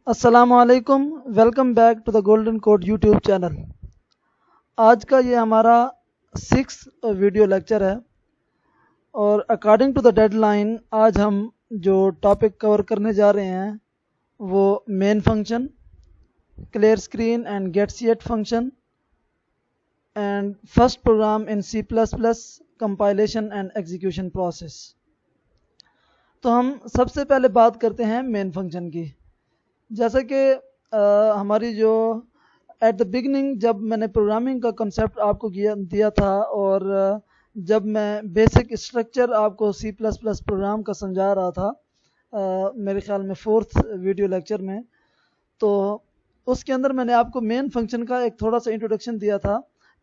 अस्सलामुअलैकुम। Welcome back to the golden code YouTube channel. आज का ये हमारा 6th वीडियो लेक्चर है और अकॉर्डिंग टू द डेडलाइन आज हम जो टॉपिक कवर करने जा रहे हैं वो main function, clear screen and get seat function and first program in C++ compilation and execution process. तो हम सबसे पहले बात करते हैं मेन फंक्शन की। जैसे कि हमारी जो एट द बिगनिंग जब मैंने प्रोग्रामिंग का कंसेप्ट आपको दिया था और जब मैं बेसिक स्ट्रक्चर आपको C++ प्रोग्राम का समझा रहा था मेरे ख्याल में 4th वीडियो लेक्चर में, तो उसके अंदर मैंने आपको मेन फंक्शन का एक थोड़ा सा इंट्रोडक्शन दिया था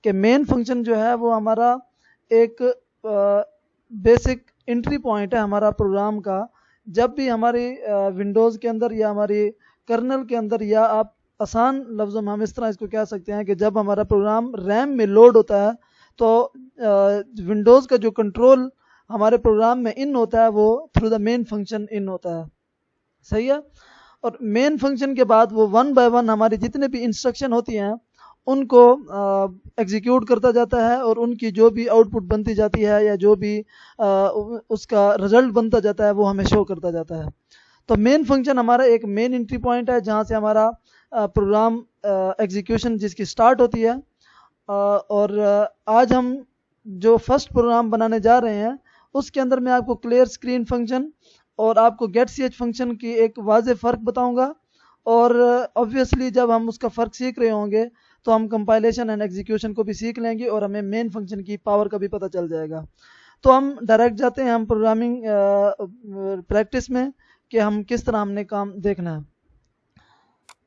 कि मेन फंक्शन जो है वो हमारा एक बेसिक एंट्री पॉइंट है हमारा प्रोग्राम का। जब भी हमारी विंडोज़ के अंदर या हमारी कर्नल के अंदर, या आप आसान लफ्ज़ों में हम इस तरह इसको कह सकते हैं कि जब हमारा प्रोग्राम रैम में लोड होता है तो विंडोज़ का जो कंट्रोल हमारे प्रोग्राम में इन होता है वो through the main function in होता है। सही है। और मेन फंक्शन के बाद वो वन बाय वन हमारी जितने भी इंस्ट्रक्शन होती हैं उनको एग्जीक्यूट करता जाता है और उनकी जो भी आउटपुट बनती जाती है या जो भी उसका रिजल्ट बनता जाता है वो हमें शो करता जाता है। तो मेन फंक्शन हमारा एक मेन एंट्री पॉइंट है जहाँ से हमारा प्रोग्राम एग्जीक्यूशन जिसकी स्टार्ट होती है। और आज हम जो फर्स्ट प्रोग्राम बनाने जा रहे हैं उसके अंदर मैं आपको क्लियर स्क्रीन फंक्शन और आपको गेट ch फंक्शन की एक वाज़े फ़र्क बताऊंगा। और ऑब्वियसली जब हम उसका फ़र्क सीख रहे होंगे तो हम कंपाइलेशन एंड एग्जीक्यूशन को भी सीख लेंगे और हमें मेन फंक्शन की पावर का भी पता चल जाएगा। तो हम डायरेक्ट जाते हैं हम प्रोग्रामिंग प्रैक्टिस में कि हम किस तरह हमने काम देखना है।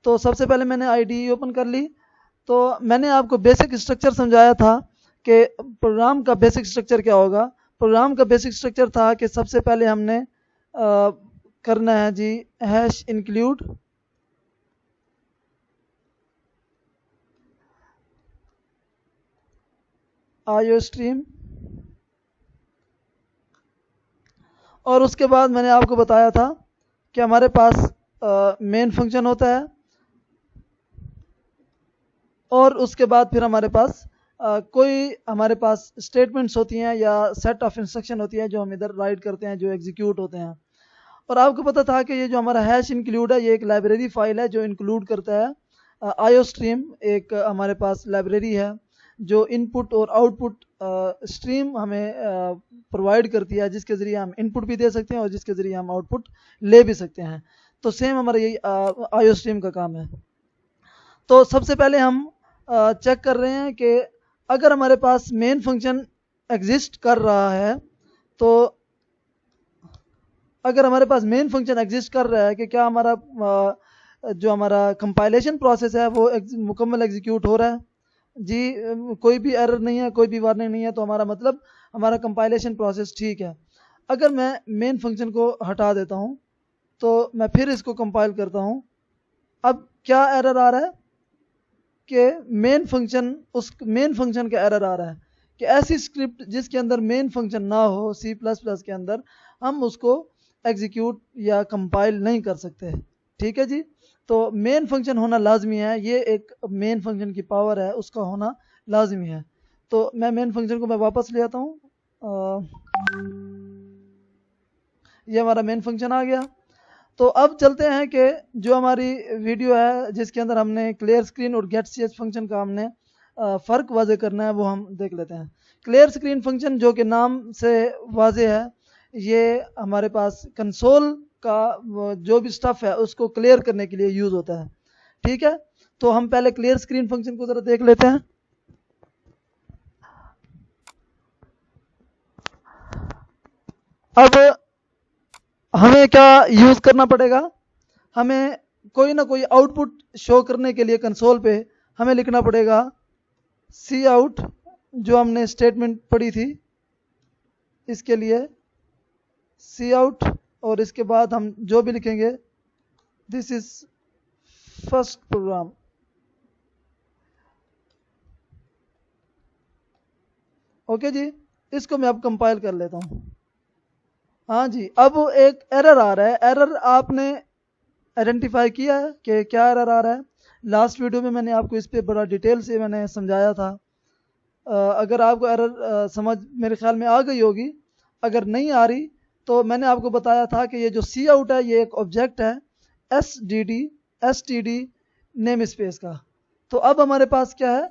तो सबसे पहले मैंने IDE ओपन कर ली। तो मैंने आपको बेसिक स्ट्रक्चर समझाया था कि प्रोग्राम का बेसिक स्ट्रक्चर क्या होगा। प्रोग्राम का बेसिक स्ट्रक्चर था कि सबसे पहले हमने करना है जी हैश इंक्लूड IO स्ट्रीम, और उसके बाद मैंने आपको बताया था कि हमारे पास मेन फंक्शन होता है और उसके बाद फिर हमारे पास कोई हमारे पास स्टेटमेंट्स होती हैं या सेट ऑफ इंस्ट्रक्शन होती है जो हम इधर राइट करते हैं, जो एग्जीक्यूट होते हैं। और आपको पता था कि ये जो हमारा हैश इंक्लूड है ये एक लाइब्रेरी फाइल है जो इंक्लूड करता है IO स्ट्रीम। एक हमारे पास लाइब्रेरी है जो इनपुट और आउटपुट स्ट्रीम हमें प्रोवाइड करती है, जिसके ज़रिए हम इनपुट भी दे सकते हैं और जिसके ज़रिए हम आउटपुट ले भी सकते हैं। तो सेम हमारा यही IO स्ट्रीम का काम है। तो सबसे पहले हम चेक कर रहे हैं कि अगर हमारे पास मेन फंक्शन एग्जिस्ट कर रहा है, तो अगर हमारे पास मेन फंक्शन एग्जिस्ट कर रहा है कि क्या हमारा जो हमारा कंपाइलेशन प्रोसेस है वो मुकम्मल एग्जीक्यूट हो रहा है जी, कोई भी एरर नहीं है, कोई भी वार्निंग नहीं है, तो हमारा मतलब हमारा कंपाइलेशन प्रोसेस ठीक है। अगर मैं मेन फंक्शन को हटा देता हूँ तो मैं फिर इसको कंपाइल करता हूँ, अब क्या एरर आ रहा है कि मेन फंक्शन का एरर आ रहा है कि ऐसी स्क्रिप्ट जिसके अंदर मेन फंक्शन ना हो C++ के अंदर हम उसको एग्जीक्यूट या कंपाइल नहीं कर सकते। ठीक है जी। तो मेन फंक्शन होना लाजमी है, ये एक मेन फंक्शन की पावर है, उसका होना लाजमी है। तो मैं मेन फंक्शन को मैं वापस ले आता हूँ। ये हमारा मेन फंक्शन आ गया। तो अब चलते हैं कि जो हमारी वीडियो है जिसके अंदर हमने क्लियर स्क्रीन और गेट ch फंक्शन का हमने फ़र्क वाजे करना है वो हम देख लेते हैं। क्लियर स्क्रीन फंक्शन जो कि नाम से वाजे है, ये हमारे पास कंसोल का जो भी स्टफ़ है उसको क्लियर करने के लिए यूज़ होता है। ठीक है। तो हम पहले क्लियर स्क्रीन फंक्शन को ज़रा देख लेते हैं। अब हमें क्या यूज़ करना पड़ेगा, हमें कोई ना कोई आउटपुट शो करने के लिए कंसोल पे हमें लिखना पड़ेगा Cout, जो हमने स्टेटमेंट पढ़ी थी इसके लिए Cout, और इसके बाद हम जो भी लिखेंगे this is first program. Okay जी, इसको मैं अब कंपाइल कर लेता हूँ। हाँ जी, अब एक एरर आ रहा है। एरर आपने आइडेंटिफाई किया है कि क्या एरर आ रहा है। लास्ट वीडियो में मैंने आपको इस पे बड़ा डिटेल से मैंने समझाया था। अगर आपको एरर समझ मेरे ख्याल में आ गई होगी, अगर नहीं आ रही तो मैंने आपको बताया था कि ये जो सी आउट है ये एक ऑब्जेक्ट है S T D name space का। तो अब हमारे पास क्या है,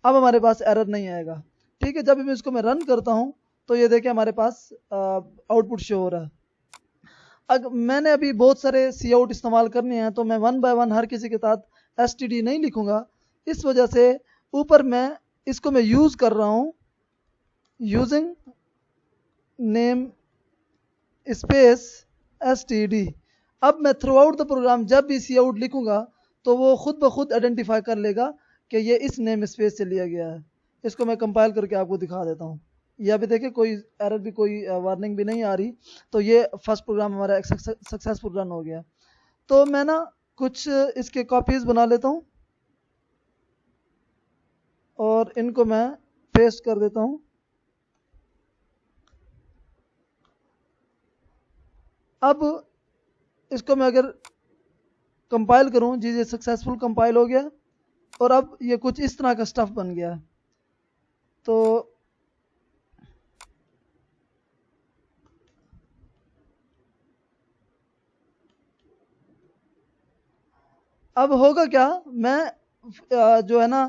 अब हमारे पास एरर नहीं आएगा। ठीक है, जब मैं इसको मैं रन करता हूँ तो ये देखिए हमारे पास आउटपुट शो हो रहा है। अगर मैंने अभी बहुत सारे सी आउट इस्तेमाल करने हैं तो मैं वन बाय वन हर किसी के साथ एस टी डी नहीं लिखूंगा। इस वजह से ऊपर मैं इसको मैं यूज़ कर रहा हूँ using name space S T D. अब मैं थ्रू आउट द प्रोग्राम जब भी सी आउट लिखूंगा तो वो खुद ब खुद आइडेंटिफाई कर लेगा कि ये इस नेम स्पेस से लिया गया है। इसको मैं कंपाइल करके आपको दिखा देता हूँ। ये अभी देखिए कोई एरर भी, कोई वार्निंग भी नहीं आ रही। तो ये फर्स्ट प्रोग्राम हमारा सक्सेसफुल रन हो गया। तो मैं ना कुछ इसके कॉपीज़ बना लेता हूँ और इनको मैं पेस्ट कर देता हूँ। अब इसको मैं अगर कंपाइल करूँ, जी ये सक्सेसफुल कंपाइल हो गया और अब ये कुछ इस तरह का स्टफ बन गया है। तो अब होगा क्या, मैं जो है ना,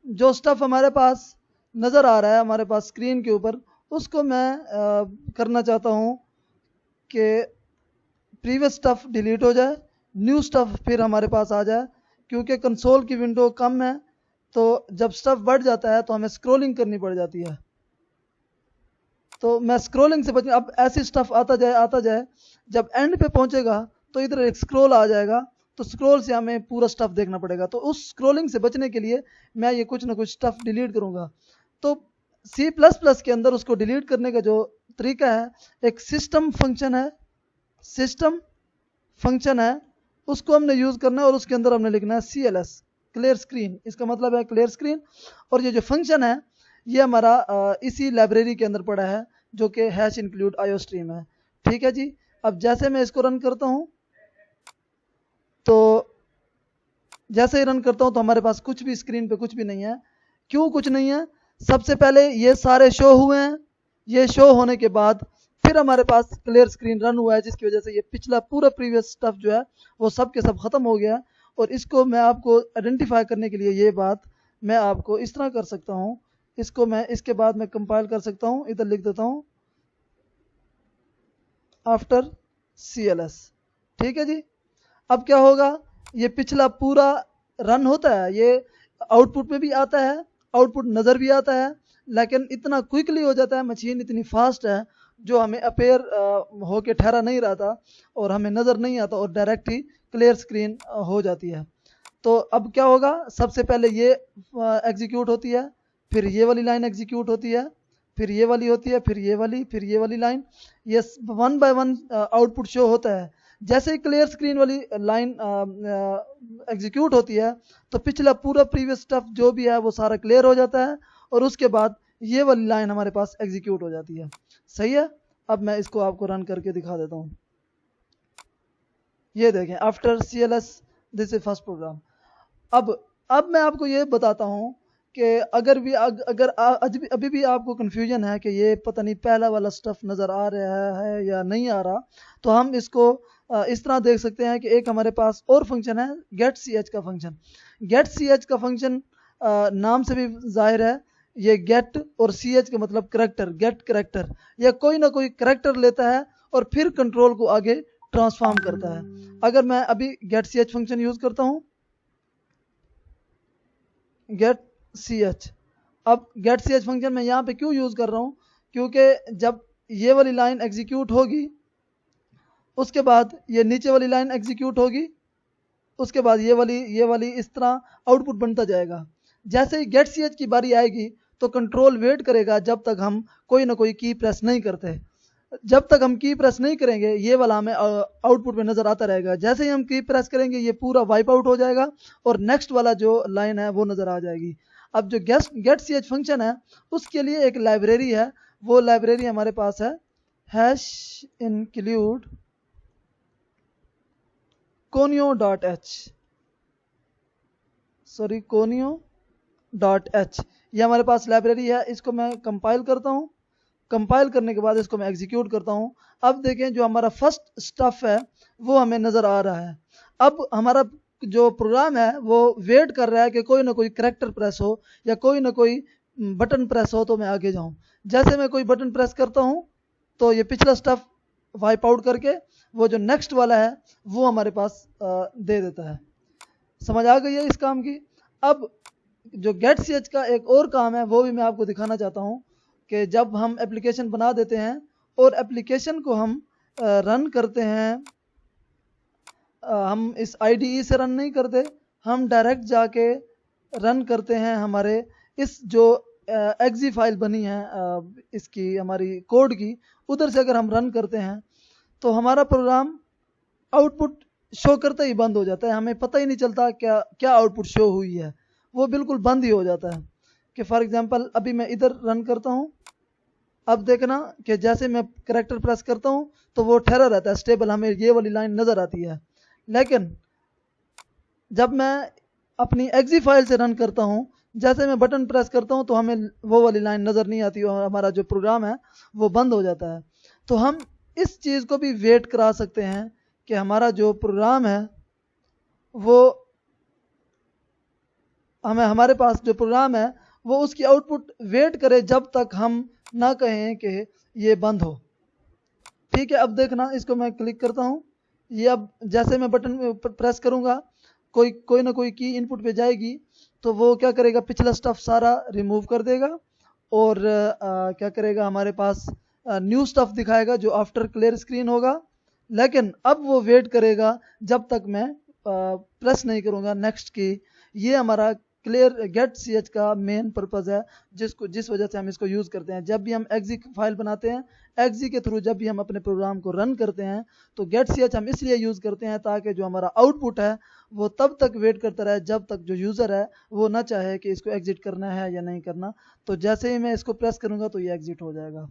जो स्टफ हमारे पास नज़र आ रहा है हमारे पास स्क्रीन के ऊपर, उसको मैं करना चाहता हूँ कि प्रीवियस स्टफ डिलीट हो जाए, न्यू स्टफ फिर हमारे पास आ जाए। क्योंकि कंसोल की विंडो कम है तो जब स्टफ बढ़ जाता है तो हमें स्क्रॉलिंग करनी पड़ जाती है। तो मैं स्क्रॉलिंग से बचने, अब ऐसी स्टफ आता जाए, जब एंड पे पहुंचेगा तो इधर एक स्क्रॉल आ जाएगा, तो स्क्रॉल से हमें पूरा स्टफ देखना पड़ेगा। तो उस स्क्रॉलिंग से बचने के लिए मैं ये कुछ ना कुछ स्टफ डिलीट करूँगा। तो C++ के अंदर उसको डिलीट करने का जो तरीका है, एक सिस्टम फंक्शन है, उसको हमने यूज़ करना है और उसके अंदर हमने लिखना है CLS, क्लियर स्क्रीन। इसका मतलब है क्लियर स्क्रीन। और ये जो फंक्शन है ये हमारा इसी लाइब्रेरी के अंदर पड़ा है जो कि #include IOStream है। ठीक है जी। अब जैसे मैं इसको रन करता हूँ, तो जैसे ही रन करता हूँ तो हमारे पास कुछ भी स्क्रीन पे कुछ भी नहीं है। क्यों कुछ नहीं है? सबसे पहले ये सारे शो हुए हैं, ये शो होने के बाद फिर हमारे पास क्लियर स्क्रीन रन हुआ है, जिसकी वजह से ये पिछला पूरा प्रीवियस स्टफ जो है वो सब के सब ख़त्म हो गया। और इसको मैं आपको आइडेंटिफाई करने के लिए ये बात मैं आपको इस तरह कर सकता हूँ। इसको मैं इसके बाद मैं कंपाइल कर सकता हूँ, इधर लिख देता हूँ आफ्टर CLS। ठीक है जी। अब क्या होगा, ये पिछला पूरा रन होता है, ये आउटपुट में भी आता है, आउटपुट नज़र भी आता है, लेकिन इतना क्विकली हो जाता है, मशीन इतनी फास्ट है जो हमें अपेयर होके ठहरा नहीं रहा था और हमें नज़र नहीं आता और डायरेक्ट ही क्लियर स्क्रीन हो जाती है। तो अब क्या होगा, सबसे पहले ये एग्जीक्यूट होती है, फिर ये वाली लाइन एग्जीक्यूट होती है, फिर ये वाली होती है, फिर ये वाली लाइन, ये one by one output show होता है। जैसे ही क्लियर स्क्रीन वाली लाइन एग्जीक्यूट होती है तो पिछला पूरा प्रीवियस स्टफ जो भी है वो सारा क्लियर हो जाता है और उसके बाद ये वाली लाइन हमारे पास एग्जीक्यूट हो जाती है। सही है। अब मैं इसको आपको रन करके दिखा देता हूँ। ये देखें, after CLS this is first program. अब मैं आपको ये बताता हूँ कि अगर अभी भी आपको कन्फ्यूजन है कि ये पता नहीं पहला वाला स्टफ नज़र आ रहा है या नहीं आ रहा, तो हम इसको इस तरह देख सकते हैं कि एक हमारे पास और फंक्शन है getch का फंक्शन। getch का फंक्शन नाम से भी जाहिर है, ये गेट और ch का मतलब करेक्टर, गेट करेक्टर, या कोई ना कोई करेक्टर लेता है और फिर कंट्रोल को आगे ट्रांसफॉर्म करता है। अगर मैं अभी getch फंक्शन यूज़ करता हूँ, getch, अब getch फंक्शन मैं यहाँ पे क्यों यूज़ कर रहा हूँ, क्योंकि जब ये वाली लाइन एग्जीक्यूट होगी उसके बाद ये नीचे वाली लाइन एग्जीक्यूट होगी, उसके बाद ये वाली इस तरह आउटपुट बनता जाएगा। जैसे ही getch की बारी आएगी तो कंट्रोल वेट करेगा जब तक हम कोई ना कोई की प्रेस नहीं करते। जब तक हम की प्रेस नहीं करेंगे ये वाला हमें आउटपुट में नज़र आता रहेगा। जैसे ही हम की प्रेस करेंगे ये पूरा वाइप आउट हो जाएगा और नेक्स्ट वाला जो लाइन है वो नज़र आ जाएगी। अब जो getch फंक्शन है उसके लिए एक लाइब्रेरी है, वो लाइब्रेरी हमारे पास है #include conio.h, सॉरी conio.h, ये हमारे पास लाइब्रेरी है। इसको मैं कंपाइल करता हूँ। कंपाइल करने के बाद इसको मैं एग्जीक्यूट करता हूँ। अब देखें जो हमारा फर्स्ट स्टफ है वो हमें नज़र आ रहा है। अब हमारा जो प्रोग्राम है वो वेट कर रहा है कि कोई ना कोई करैक्टर प्रेस हो या कोई ना कोई बटन प्रेस हो तो मैं आगे जाऊँ। जैसे मैं कोई बटन प्रेस करता हूँ तो ये पिछला स्टफ वाइप आउट करके वो जो नेक्स्ट वाला है वो हमारे पास दे देता है। समझ आ गई है इस काम की। अब जो गेट सी एच का एक और काम है वो भी मैं आपको दिखाना चाहता हूँ कि जब हम एप्लीकेशन बना देते हैं और एप्लीकेशन को हम रन करते हैं, हम इस IDE से रन नहीं करते, हम डायरेक्ट जाके रन करते हैं हमारे इस जो एक्जी फाइल बनी है इसकी हमारी कोड की, उधर से अगर हम रन करते हैं तो हमारा प्रोग्राम आउटपुट शो करते ही बंद हो जाता है। हमें पता ही नहीं चलता क्या क्या आउटपुट शो हुई है, वो बिल्कुल बंद ही हो जाता है। कि फॉर एग्जांपल अभी मैं इधर रन करता हूँ, अब देखना कि जैसे मैं करैक्टर प्रेस करता हूँ तो वो ठहरा रहता है स्टेबल, हमें ये वाली लाइन नज़र आती है। लेकिन जब मैं अपनी एक्जी फाइल से रन करता हूँ, जैसे मैं बटन प्रेस करता हूँ तो हमें वो वाली लाइन नज़र नहीं आती और हमारा जो प्रोग्राम है वो बंद हो जाता है। तो हम इस चीज़ को भी वेट करा सकते हैं कि हमारा जो प्रोग्राम है वो हमारे पास जो प्रोग्राम है वो उसकी आउटपुट वेट करे जब तक हम ना कहें कि ये बंद हो। ठीक है, अब देखना इसको मैं क्लिक करता हूँ, ये अब जैसे मैं बटन प्रेस करूँगा कोई ना कोई की इनपुट पे जाएगी तो वो क्या करेगा, पिछला स्टफ सारा रिमूव कर देगा और क्या करेगा, हमारे पास न्यू स्टफ दिखाएगा जो आफ्टर क्लियर स्क्रीन होगा। लेकिन अब वो वेट करेगा जब तक मैं प्रेस नहीं करूँगा नेक्स्ट की। ये हमारा क्लियर गेट सी एच का मेन पर्पज़ है, जिस वजह से हम इसको यूज़ करते हैं। जब भी हम एक्जी फाइल बनाते हैं, एक्जी के थ्रू जब भी हम अपने प्रोग्राम को रन करते हैं तो गेट सी एच हम इसलिए यूज़ करते हैं ताकि जो हमारा आउटपुट है वो तब तक वेट करता रहे जब तक जो यूज़र है वो ना चाहे कि इसको एग्जिट करना है या नहीं करना। तो जैसे ही मैं इसको प्रेस करूँगा तो ये एग्जिट हो जाएगा।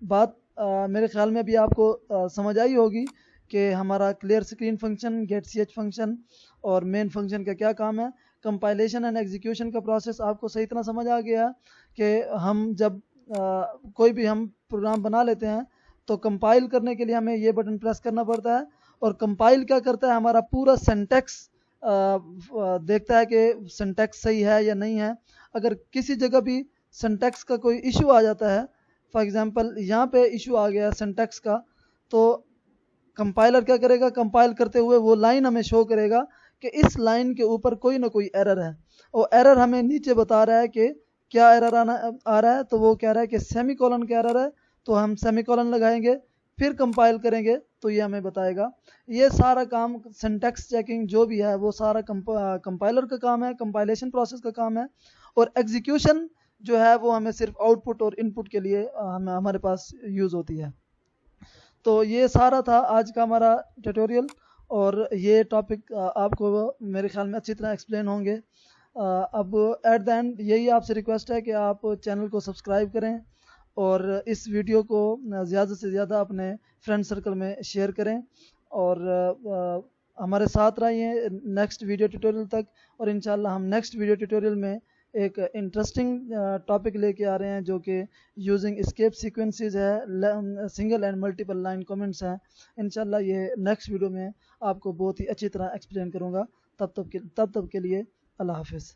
बात मेरे ख्याल में भी आपको समझ आई होगी कि हमारा clear screen function, get C H function और मेन फंक्शन का क्या काम है। कंपाइलेशन एंड एग्जीक्यूशन का प्रोसेस आपको सही तरह समझ आ गया कि हम जब कोई भी हम प्रोग्राम बना लेते हैं तो कंपाइल करने के लिए हमें ये बटन प्रेस करना पड़ता है और कंपाइल क्या करता है, हमारा पूरा सिंटैक्स देखता है कि सिंटैक्स सही है या नहीं है। अगर किसी जगह भी सिंटैक्स का कोई इशू आ जाता है, फॉर एग्जांपल यहाँ पे इशू आ गया सिंटैक्स का, तो कंपाइलर क्या करेगा, कंपाइल करते हुए वो लाइन हमें शो करेगा कि इस लाइन के ऊपर कोई ना कोई एरर है। और एरर हमें नीचे बता रहा है कि क्या एरर आ रहा है, तो वो कह रहा है कि सेमीकोलन का एरर है, तो हम सेमीकोलन लगाएंगे, फिर कंपाइल करेंगे तो ये हमें बताएगा। ये सारा काम सिंटैक्स चेकिंग जो भी है वो सारा कंपाइलर का काम है, कंपाइलेशन प्रोसेस का काम है। और एग्जीक्यूशन जो है वो हमें सिर्फ आउटपुट और इनपुट के लिए हमारे पास यूज़ होती है। तो ये सारा था आज का हमारा ट्यूटोरियल और ये टॉपिक आपको मेरे ख्याल में अच्छी तरह एक्सप्लेन होंगे। अब एट द एंड यही आपसे रिक्वेस्ट है कि आप चैनल को सब्सक्राइब करें और इस वीडियो को ज़्यादा से ज़्यादा अपने फ्रेंड सर्कल में शेयर करें और हमारे साथ रहिए नेक्स्ट वीडियो ट्यूटोरियल तक। और इंशाल्लाह हम नेक्स्ट वीडियो ट्यूटोरियल में एक इंटरेस्टिंग टॉपिक लेके आ रहे हैं जो कि यूजिंग एस्केप सीक्वेंसेस है, single and multiple line comments हैं। इंशाल्लाह ये नेक्स्ट वीडियो में आपको बहुत ही अच्छी तरह एक्सप्लेन करूँगा। तब तक के लिए अल्लाह हाफिज़।